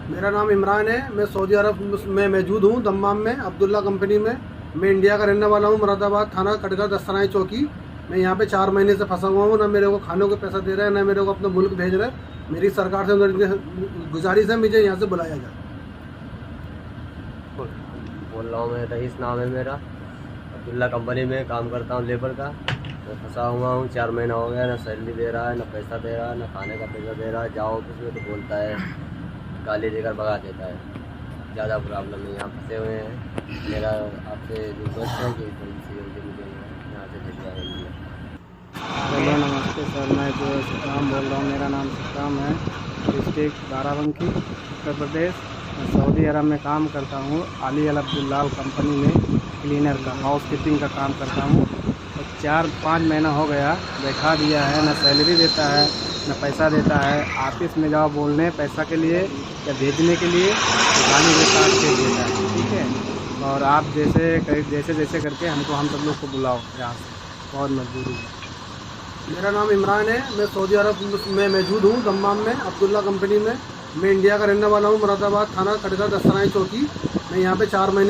मेरा नाम इमरान है। मैं सऊदी अरब में मौजूद हूँ, दम्माम में अब्दुल्ला कंपनी में। मैं इंडिया का रहने वाला हूँ, मुरादाबाद थाना कटघर दस्तराई चौकी। मैं यहाँ पे 4 महीने से फंसा हुआ हूँ। ना मेरे को खाने को पैसा दे रहा है, ना मेरे को अपना मुल्क भेज रहा है। मेरी सरकार से गुजारिश है, मुझे यहाँ से बुलाया जाए। बोल रहा हूँ मैं, रईस नाम है मेरा। अब्दुल्ला कंपनी में काम करता हूँ, लेबर का। मैं फंसा हुआ हूँ, 4 महीना हो गया। ना सैलरी दे रहा है, ना पैसा दे रहा है, ना खाने का पैसा दे रहा है। जाओ ऑफिस में तो बोलता है, गाली देकर भगा देता है। ज़्यादा प्रॉब्लम है, यहाँ फंसे हुए हैं। मेरा आपसे रिक्वेस्ट है कि थोड़ी सी जल्दी मुझे यहाँ से भिजवाएंगे। हेलो नमस्ते सर, मैं जो सतराम बोल रहा हूँ। मेरा नाम सतराम है, डिस्ट्रिक्ट बाराबंकी, उत्तर प्रदेश। मैं सऊदी अरब में काम करता हूँ, अली अल अब्दुल्ला कंपनी में क्लीनर का, हाउस कीपिंग का काम करता हूँ। तो 4-5 महीना हो गया, बैठा दिया है। ना सैलरी देता है, ना पैसा देता है। ऑफिस में जाओ बोलने पैसा के लिए या भेजने के लिए, तो गाली देता देता है। ठीक है, और आप जैसे करके हम सब लोग को बुलाओ यहाँ से, बहुत मजबूरी है। मेरा नाम इमरान है। मैं सऊदी अरब में मौजूद हूँ, दम्माम में अब्दुल्ला कंपनी में। मैं इंडिया का रहने वाला हूँ, मुरादाबाद थाना कटघर दस्तराई चौकी। मैं यहाँ पे 4 महीने